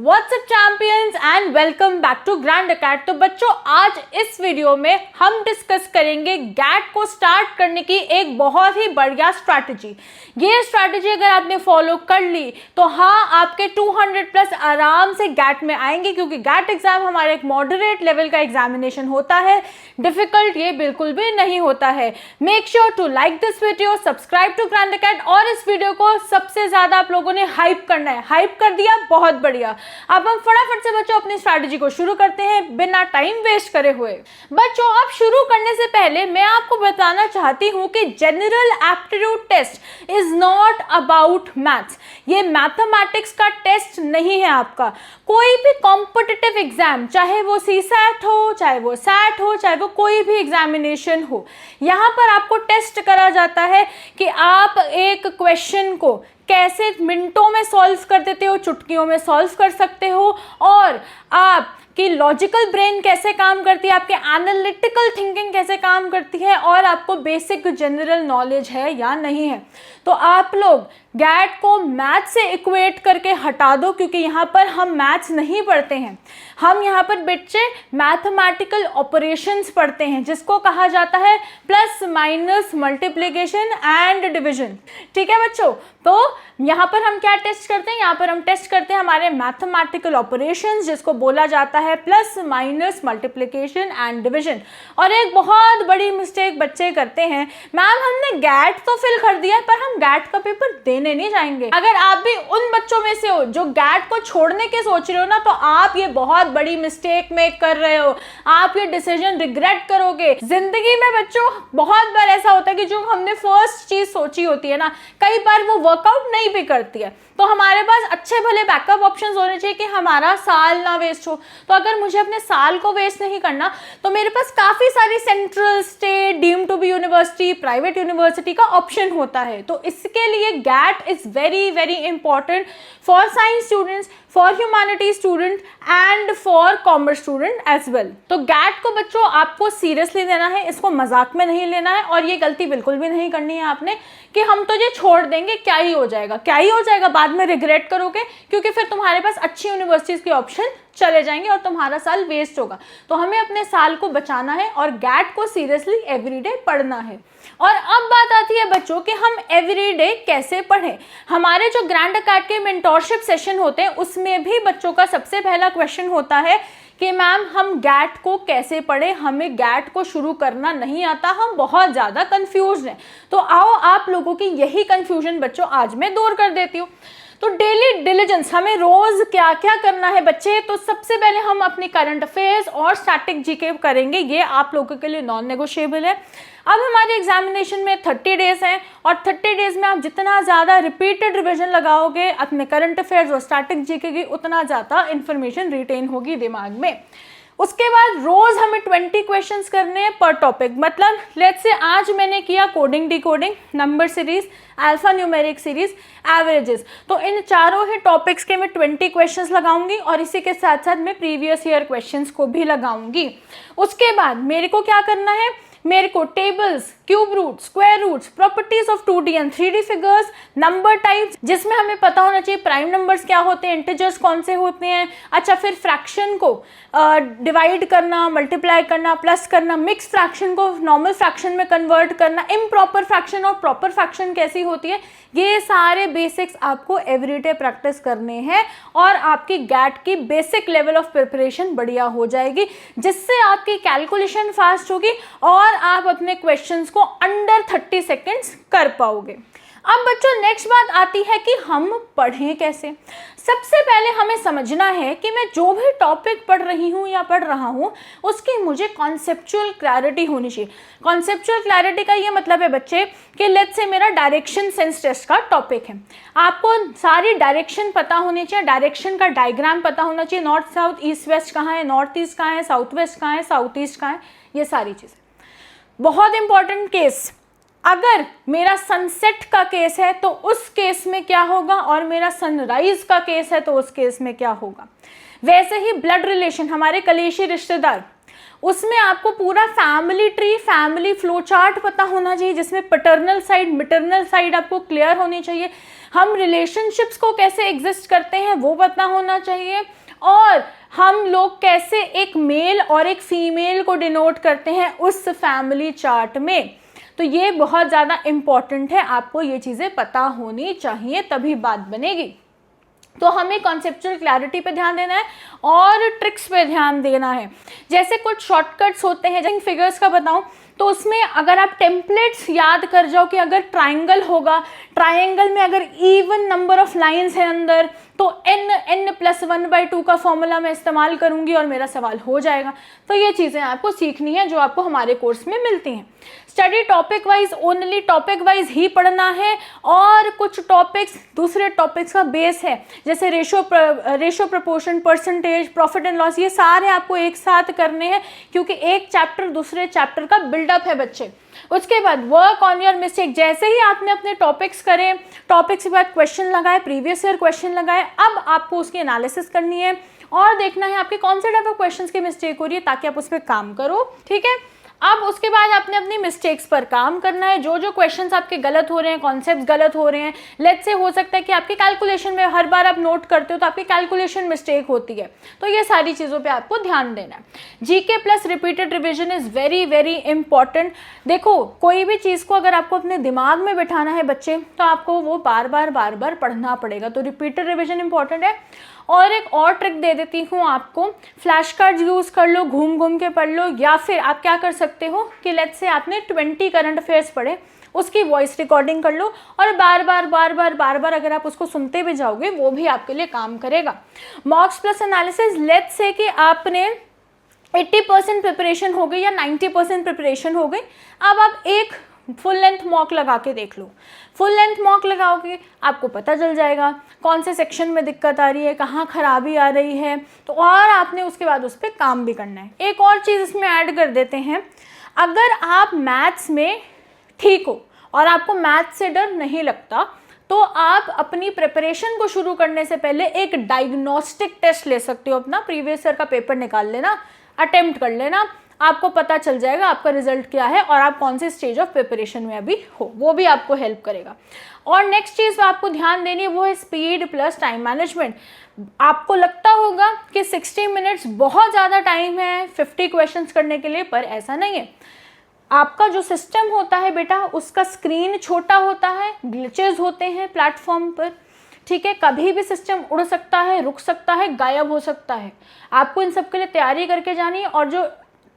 WhatsApp champions and welcome back to Grand Academy. तो बच्चों, आज इस वीडियो में हम डिस्कस करेंगे गैट को स्टार्ट करने की एक बहुत ही बढ़िया स्ट्रैटेजी। ये स्ट्रैटेजी अगर आपने फॉलो कर ली तो हाँ, आपके 200 प्लस आराम से गैट में आएंगे, क्योंकि गैट एग्जाम हमारा एक मॉडरेट लेवल का एग्जामिनेशन होता है। डिफिकल्ट ये बिल्कुल भी नहीं होता है। Make sure to like this video, subscribe to Grand Academy और इस वीडियो को सबसे ज्यादा आप लोगों ने हाइप करना है। हाइप कर दिया, बहुत बढ़िया। अब हम फटाफट से बच्चों अपनी स्ट्रैटेजी को शुरू करते हैं बिना टाइम वेस्ट करे हुए। बच्चों, अब शुरू करने से पहले मैं आपको बताना चाहती हूं कि general aptitude test is not about maths. ये मैथमेटिक्स का टेस्ट नहीं है आपका। कोई भी कॉम्पिटिटिव एग्जाम, चाहे वो सीसैट हो, चाहे वो सैट हो, चाहे वो कोई भी एग्जामिनेशन हो, यहाँ पर आपको टेस्ट करा जाता है कि आप एक क्वेश्चन को कैसे मिनटों में सॉल्व कर देते हो, चुटकियों में सॉल्व कर सकते हो, और आपकी लॉजिकल ब्रेन कैसे काम करती है, आपके एनालिटिकल थिंकिंग कैसे काम करती है, और आपको बेसिक जनरल नॉलेज है या नहीं है। तो आप लोग गैट को मैथ से इक्वेट करके हटा दो, क्योंकि यहाँ पर हम मैथ्स नहीं पढ़ते हैं। हम यहाँ पर बच्चे मैथमेटिकल ऑपरेशंस पढ़ते हैं, जिसको कहा जाता है plus minus multiplication and division. ठीक है बच्चों, तो यहाँ पर हम क्या टेस्ट करते हैं? यहाँ पर हम टेस्ट करते हैं हमारे मैथमेटिकल ऑपरेशंस, जिसको बोला जाता है plus minus multiplication and division. और एक बहुत बड़ी मिस्टेक बच्चे करते हैं, मैम हमने गैट तो फिल कर दिया है, पर हम गैट का पेपर देने नहीं जाएंगे। अगर आप भी उन बच्चों में से हो जो गैट को छोड़ने के सोच रहे हो ना, तो आप ये बहुत बड़ी मिस्टेक मेक कर रहे हो। आप ये डिसीजन रिग्रेट करोगे जिंदगी में। बच्चों, बहुत बार ऐसा होता है कि जो हमने फर्स्ट चीज सोची होती है ना, कई बार वो वर्कआउट नहीं भी करती है। तो हमारे पास अच्छे भले बैकअप ऑप्शंस होने चाहिए कि हमारा साल ना वेस्ट हो। तो अगर मुझे अपने साल को वेस्ट नहीं करना, तो मेरे पास काफी सारी central, state, deemed to be university, private university का ऑप्शन होता है। तो इसके लिए GAT is very very important for science students, for humanity student and for commerce student as well. तो गैट को बच्चों आपको सीरियसली लेना है, इसको मजाक में नहीं लेना है, और ये गलती बिल्कुल भी नहीं करनी है आपने कि हम तो ये छोड़ देंगे, क्या ही हो जाएगा, क्या ही हो जाएगा, बाद में रिग्रेट करोगे, क्योंकि फिर तुम्हारे पास अच्छी यूनिवर्सिटीज के ऑप्शन चले जाएंगे और तुम्हारा साल वेस्ट होगा। तो हमें अपने साल को बचाना है और गैट को सीरियसली एवरीडे पढ़ना है। और अब बात आती है बच्चों कि हम एवरीडे कैसे पढ़ें। हमारे जो ग्रैंड अकेडमी के मेंटोरशिप सेशन होते हैं, उसमें भी बच्चों का सबसे पहला क्वेश्चन होता है कि मैम हम गैट को कैसे पढ़ें, हमें गैट को शुरू करना नहीं आता, हम बहुत ज़्यादा कंफ्यूज हैं। तो आओ आप लोगों की यही कंफ्यूजन बच्चों आज मैं दूर कर देती हूँ। तो डेली डिलीजेंस, हमें रोज क्या क्या करना है बच्चे? तो सबसे पहले हम अपनी करंट अफेयर्स और स्टैटिक जीके करेंगे, ये आप लोगों के लिए नॉन नेगोशिएबल है। अब हमारे एग्जामिनेशन में 30 डेज हैं, और 30 डेज में आप जितना ज़्यादा रिपीटेड रिवीजन लगाओगे अपने करंट अफेयर्स और स्टैटिक जीके की, उतना ज़्यादा इंफॉर्मेशन रिटेन होगी दिमाग में। उसके बाद रोज हमें 20 क्वेश्चंस करने हैं पर टॉपिक। मतलब लेट्स से आज मैंने किया coding, decoding, number series, alpha numeric series, averages. तो इन चारों ही टॉपिक्स के मैं 20 क्वेश्चंस लगाऊंगी, और इसी के साथ साथ मैं प्रीवियस ईयर क्वेश्चंस को भी लगाऊंगी। उसके बाद मेरे को क्या करना है? मेरे को tables, cube root, square roots, properties of 2D and 3D figures, number types, जिसमें हमें पता होना चाहिए प्राइम नंबर्स क्या होते हैं, इंटीजर्स कौन से होते हैं। अच्छा, फिर फ्रैक्शन को डिवाइड करना, मल्टीप्लाई करना, प्लस करना, मिक्स फ्रैक्शन को नॉर्मल फ्रैक्शन में कन्वर्ट करना, इम्प्रॉपर फ्रैक्शन और प्रॉपर फ्रैक्शन कैसी होती है, ये सारे बेसिक्स आपको एवरीडे प्रैक्टिस करने हैं, और आपकी गैट की बेसिक लेवल ऑफ प्रिपरेशन बढ़िया हो जाएगी, जिससे आपकी कैलकुलेशन फास्ट होगी और आप अपने क्वेश्चंस को अंडर 30 सेकेंड्स कर पाओगे। अब बच्चों, नेक्स्ट बात आती है कि हम पढ़ें कैसे। सबसे पहले हमें समझना है कि मैं जो भी टॉपिक पढ़ रही हूँ या पढ़ रहा हूँ, उसकी मुझे कॉन्सेप्चुअल क्लैरिटी होनी चाहिए। कॉन्सेप्चुअल क्लैरिटी का ये मतलब है बच्चे कि लेट्स से मेरा डायरेक्शन सेंस टेस्ट का टॉपिक है, आपको सारी डायरेक्शन पता होनी चाहिए, डायरेक्शन का डायग्राम पता होना चाहिए, नॉर्थ साउथ, ईस्ट वेस्ट कहाँ है, नॉर्थ ईस्ट कहाँ है, साउथ वेस्ट कहाँ है, साउथ ईस्ट कहाँ है, ये सारी चीज़ें। बहुत इंपॉर्टेंट केस, अगर मेरा सनसेट का केस है तो उस केस में क्या होगा, और मेरा सनराइज का केस है तो उस केस में क्या होगा। वैसे ही ब्लड रिलेशन, हमारे कलेशी रिश्तेदार, उसमें आपको पूरा family tree, family flow chart पता होना चाहिए, जिसमें पैटर्नल साइड, मैटरनल साइड आपको क्लियर होनी चाहिए। हम रिलेशनशिप्स को कैसे एग्जिस्ट करते हैं वो पता होना चाहिए, और हम लोग कैसे एक मेल और एक फीमेल को डिनोट करते हैं उस फैमिली चार्ट में। तो ये बहुत ज़्यादा इम्पॉर्टेंट है, आपको ये चीज़ें पता होनी चाहिए, तभी बात बनेगी। तो हमें कॉन्सेप्चुअल क्लैरिटी पे ध्यान देना है और ट्रिक्स पे ध्यान देना है। जैसे कुछ शॉर्टकट्स होते हैं, जैसे फिगर्स का बताऊं तो उसमें अगर आप टेम्पलेट्स याद कर जाओ कि अगर ट्राइंगल होगा, ट्राइंगल में अगर इवन नंबर ऑफ लाइंस है अंदर, तो n+1/2 का फॉर्मूला मैं इस्तेमाल करूंगी और मेरा सवाल हो जाएगा। तो ये चीज़ें आपको सीखनी है जो आपको हमारे कोर्स में मिलती हैं। Study topic wise, only topic wise ही पढ़ना है, और कुछ टॉपिक्स दूसरे टॉपिक्स का बेस है, जैसे ratio proportion, percentage, profit and loss, ये सारे आपको एक साथ करने हैं, क्योंकि एक चैप्टर दूसरे चैप्टर का बिल्डअप है बच्चे। उसके बाद वर्क ऑन योर मिस्टेक, जैसे ही आपने अपने टॉपिक्स करें, टॉपिक्स के बाद क्वेश्चन लगाए, प्रीवियस ईयर क्वेश्चन लगाए, अब आपको उसकी एनालिसिस करनी है और देखना है आपके कौन से टाइप ऑफ क्वेश्चंस की मिस्टेक हो रही है, ताकि आप उस पर काम करो। ठीक है, अब उसके बाद आपने अपनी मिस्टेक्स पर काम करना है। जो जो क्वेश्चंस आपके गलत हो रहे हैं, कॉन्सेप्ट्स गलत हो रहे हैं, लेट्स से हो सकता है कि आपके कैलकुलेशन में हर बार आप नोट करते हो तो आपकी कैलकुलेशन मिस्टेक होती है, तो ये सारी चीज़ों पे आपको ध्यान देना है। GK plus repeated revision is very very important. देखो, कोई भी चीज़ को अगर आपको अपने दिमाग में बिठाना है बच्चे, तो आपको वो बार बार पढ़ना पड़ेगा, तो रिपीटेड रिविजन इंपॉर्टेंट है। और एक और ट्रिक दे देती हूँ आपको, फ्लैश कार्ड यूज़ कर लो, घूम घूम के पढ़ लो, या फिर आप क्या कर सकते हो कि लेट्स से आपने 20 करंट अफेयर्स पढ़े, उसकी वॉइस रिकॉर्डिंग कर लो और बार बार अगर आप उसको सुनते भी जाओगे वो भी आपके लिए काम करेगा। मॉक्स प्लस एनालिसिस, लेट्स से कि आपने 80% प्रिपरेशन हो गई या 90% प्रिपरेशन हो गई, अब आप एक फुल लेंथ मॉक लगा के देख लो। फुल लेंथ मॉक लगाओगे आपको पता चल जाएगा कौन से सेक्शन में दिक्कत आ रही है, कहाँ खराबी आ रही है, तो और आपने उसके बाद उस पर काम भी करना है। एक और चीज़ इसमें ऐड कर देते हैं, अगर आप मैथ्स में ठीक हो और आपको मैथ्स से डर नहीं लगता, तो आप अपनी प्रिपरेशन को शुरू करने से पहले एक डायग्नोस्टिक टेस्ट ले सकते हो। अपना प्रीवियस ईयर का पेपर निकाल लेना, अटेम्प्ट कर लेना, आपको पता चल जाएगा आपका रिजल्ट क्या है और आप कौन से स्टेज ऑफ प्रिपरेशन में अभी हो, वो भी आपको हेल्प करेगा। और नेक्स्ट चीज़ आपको ध्यान देनी है वो है स्पीड प्लस टाइम मैनेजमेंट। आपको लगता होगा कि 60 मिनट्स बहुत ज़्यादा टाइम है 50 क्वेश्चंस करने के लिए, पर ऐसा नहीं है। आपका जो सिस्टम होता है बेटा, उसका स्क्रीन छोटा होता है, ग्लिचेस होते हैं प्लेटफॉर्म पर, ठीक है, कभी भी सिस्टम उड़ सकता है, रुक सकता है, गायब हो सकता है। आपको इन सब के लिए तैयारी करके जानी है, और जो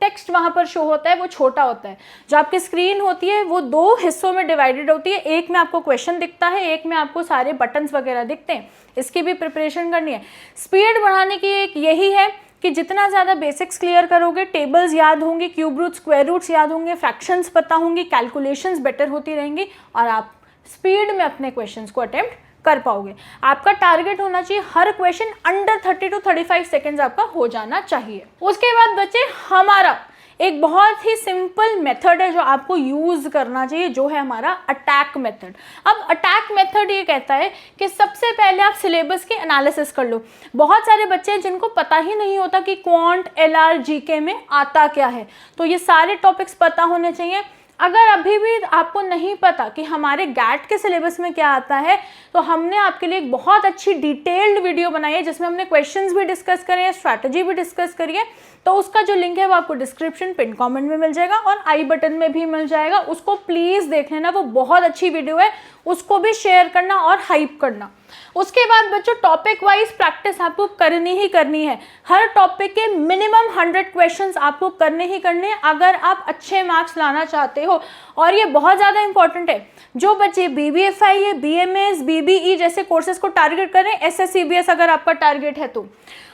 टेक्स्ट वहाँ पर शो होता है वो छोटा होता है। जो आपकी स्क्रीन होती है वो 2 हिस्सों में डिवाइडेड होती है, एक में आपको क्वेश्चन दिखता है, एक में आपको सारे बटन्स वगैरह दिखते हैं। इसकी भी प्रिपरेशन करनी है। स्पीड बढ़ाने की एक यही है कि जितना ज़्यादा बेसिक्स क्लियर करोगे, टेबल्स याद होंगी, क्यूब रूट, स्क्वायर रूट्स याद होंगे, फ्रैक्शंस पता होंगी, कैलकुलेशंस बेटर होती रहेंगी, और आप स्पीड में अपने क्वेश्चंस को अटेम्प्ट कर पाओगे। आपका टारगेट होना चाहिए हर क्वेश्चन अंडर 30 to 35 सेकेंड्स आपका हो जाना चाहिए। उसके बाद बच्चे, हमारा एक बहुत ही सिंपल मेथड है जो आपको यूज करना चाहिए, जो है हमारा अटैक मेथड। अब अटैक मेथड ये कहता है कि सबसे पहले आप सिलेबस की एनालिसिस कर लो। बहुत सारे बच्चे हैं जिनको पता ही नहीं होता कि क्वांट, एलआर, जीके में आता क्या है, तो ये सारे टॉपिक्स पता होने चाहिए। अगर अभी भी आपको नहीं पता कि हमारे गैट के सिलेबस में क्या आता है, तो हमने आपके लिए एक बहुत अच्छी डिटेल्ड वीडियो बनाई है जिसमें हमने क्वेश्चंस भी डिस्कस करे हैं, स्ट्रैटेजी भी डिस्कस करी है। तो उसका जो लिंक है वो आपको डिस्क्रिप्शन, पिन कमेंट में मिल जाएगा और आई बटन में भी मिल जाएगा। उसको प्लीज़ देख लेना, वो बहुत अच्छी वीडियो है, उसको भी शेयर करना और हाइप करना। उसके बाद बच्चों, टॉपिक वाइज प्रैक्टिस आपको करनी ही करनी है। हर टॉपिक के मिनिमम 100 क्वेश्चंस आपको करने ही करने हैं अगर आप अच्छे मार्क्स लाना चाहते हो। और ये बहुत ज़्यादा इंपॉर्टेंट है, जो बच्चे BBFI या BMS, BBE जैसे कोर्सेज को टारगेट कर रहे हैं, SSCBS अगर आपका टारगेट है तो।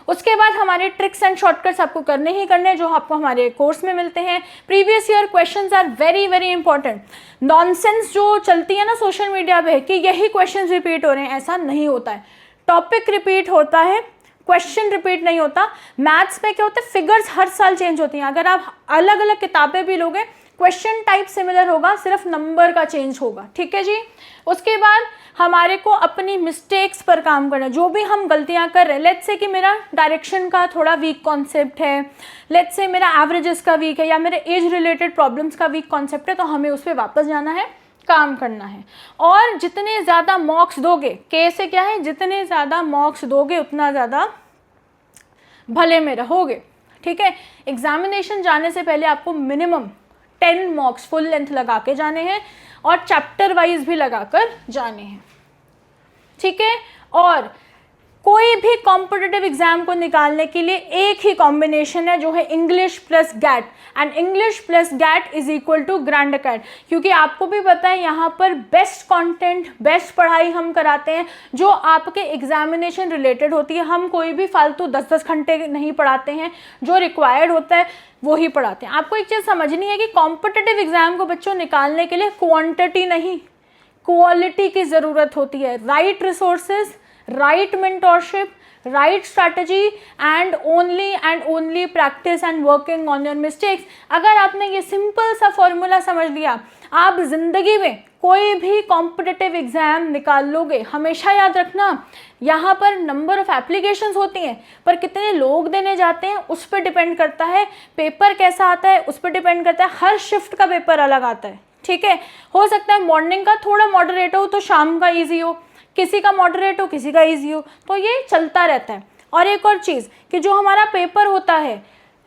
उसके बाद हमारे ट्रिक्स एंड शॉर्टकट्स आपको करने ही करने हैं जो आपको हमारे कोर्स में मिलते हैं। Previous year questions are very very important. Nonsense जो चलती है ना सोशल मीडिया पे कि यही क्वेश्चंस रिपीट हो रहे हैं, ऐसा नहीं होता है। टॉपिक रिपीट होता है, क्वेश्चन रिपीट नहीं होता। मैथ्स में क्या होता है, फिगर्स हर साल चेंज होती हैं। अगर आप अलग अलग किताबें भी लोगे, क्वेश्चन टाइप सिमिलर होगा, सिर्फ नंबर का चेंज होगा, ठीक है जी। उसके बाद हमारे को अपनी मिस्टेक्स पर काम करना है, जो भी हम गलतियां कर रहे हैं। लेट्स से कि मेरा डायरेक्शन का थोड़ा वीक कॉन्सेप्ट है, लेट्स से मेरा एवरेजेस का वीक है, या मेरे एज रिलेटेड प्रॉब्लम्स का वीक कॉन्सेप्ट है, तो हमें उस पर वापस जाना है, काम करना है। और जितने ज़्यादा मॉक्स दोगे, के से क्या है, जितने ज़्यादा मॉक्स दोगे उतना ज़्यादा भले में रहोगे, ठीक है। एग्जामिनेशन जाने से पहले आपको मिनिमम 10 मॉक्स फुल लेंथ लगा के जाने हैं और चैप्टर वाइज भी लगाकर जाने हैं, ठीक है। और कोई भी कॉम्पिटिटिव एग्जाम को निकालने के लिए एक ही कॉम्बिनेशन है, जो है English plus GAT, and English plus GAT is equal to Grand Acad. क्योंकि आपको भी पता है यहाँ पर बेस्ट कंटेंट, बेस्ट पढ़ाई हम कराते हैं जो आपके एग्जामिनेशन रिलेटेड होती है। हम कोई भी फालतू 10-10 घंटे नहीं पढ़ाते हैं, जो रिक्वायर्ड होता है वो ही पढ़ाते हैं। आपको एक चीज़ समझनी है कि कॉम्पिटिटिव एग्जाम को बच्चों निकालने के लिए क्वांटिटी नहीं, क्वालिटी की ज़रूरत होती है। Right resources, right mentorship, right strategy and only practice and working on your mistakes। अगर आपने ये सिंपल सा फॉर्मूला समझ लिया, आप जिंदगी में कोई भी कॉम्पिटिटिव एग्जाम निकाल लोगे। हमेशा याद रखना, यहाँ पर नंबर ऑफ एप्लीकेशंस होती हैं, पर कितने लोग देने जाते हैं उस पर डिपेंड करता है। पेपर कैसा आता है उस पर डिपेंड करता है। हर शिफ्ट का पेपर अलग आता है, ठीक है। हो सकता है मॉर्निंग का थोड़ा मॉडरेट हो तो शाम का ईजी हो, किसी का मॉडरेट हो किसी का इजी हो, तो ये चलता रहता है। और एक और चीज़ कि जो हमारा पेपर होता है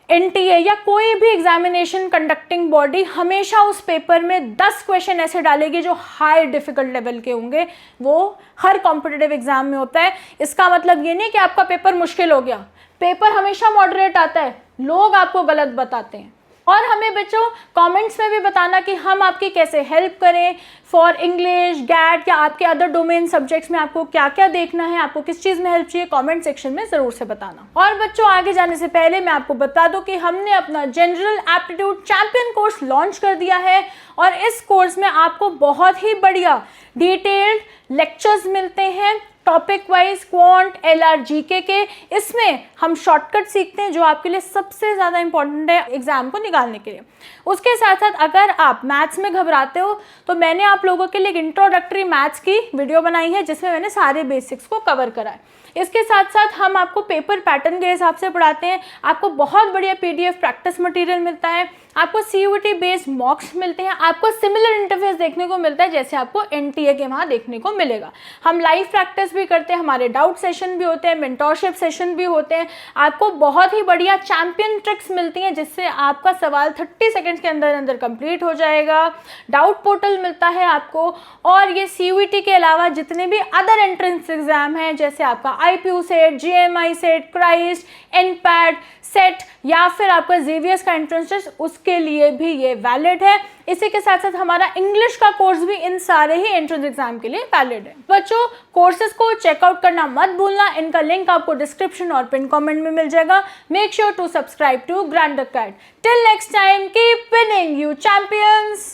एनटीए या कोई भी एग्जामिनेशन कंडक्टिंग बॉडी, हमेशा उस पेपर में 10 क्वेश्चन ऐसे डालेगी जो हाई डिफिकल्ट लेवल के होंगे। वो हर कॉम्पिटिटिव एग्जाम में होता है। इसका मतलब ये नहीं कि आपका पेपर मुश्किल हो गया, पेपर हमेशा मॉडरेट आता है, लोग आपको गलत बताते हैं। और हमें बच्चों कमेंट्स में भी बताना कि हम आपकी कैसे हेल्प करें फॉर इंग्लिश, गैट या आपके अदर डोमेन सब्जेक्ट्स में आपको क्या क्या देखना है, आपको किस चीज़ में हेल्प चाहिए, कमेंट सेक्शन में ज़रूर से बताना। और बच्चों आगे जाने से पहले मैं आपको बता दूं कि हमने अपना general aptitude champion course launch कर दिया है, और इस कोर्स में आपको बहुत ही बढ़िया डिटेल्ड लेक्चर्स मिलते हैं topic wise, quant, LR, GK के। इसमें हम शॉर्टकट सीखते हैं जो आपके लिए सबसे ज़्यादा इंपॉर्टेंट है एग्जाम को निकालने के लिए। उसके साथ साथ अगर आप मैथ्स में घबराते हो तो मैंने आप लोगों के लिए एक इंट्रोडक्टरी मैथ्स की वीडियो बनाई है जिसमें मैंने सारे बेसिक्स को कवर करा है। इसके साथ साथ हम आपको पेपर पैटर्न के हिसाब से पढ़ाते हैं, आपको बहुत बढ़िया पीडीएफ प्रैक्टिस मटेरियल मिलता है, आपको सीयूईटी बेस्ड मॉक्स मिलते हैं, आपको सिमिलर इंटरफेस देखने को मिलता है जैसे आपको एनटीए के वहाँ देखने को मिलेगा। हम लाइव प्रैक्टिस भी करते हैं, हमारे डाउट सेशन भी होते हैं, मेंटोरशिप सेशन भी होते हैं। आपको बहुत ही बढ़िया चैंपियन ट्रिक्स मिलती हैं जिससे आपका सवाल 30 सेकेंड्स के अंदर अंदर कंप्लीट हो जाएगा। डाउट पोर्टल मिलता है आपको, और ये सीयूईटी के अलावा जितने भी अदर एंट्रेंस एग्जाम हैं जैसे आपका IPU CET, JMI CET, Christ, NPAT CET या फिर आपका जेवियर्स का एंट्रेंस टेस्ट, उसके लिए भी ये वैलिड है। इसी के साथ साथ हमारा इंग्लिश का कोर्स भी इन सारे ही एंट्रेंस एग्जाम के लिए वैलिड है। बच्चों कोर्सेज को चेकआउट करना मत भूलना, इनका लिंक आपको डिस्क्रिप्शन और पिन कमेंट में मिल जाएगा। Make sure to subscribe to Grand Acad. Till next time keep winning you champions.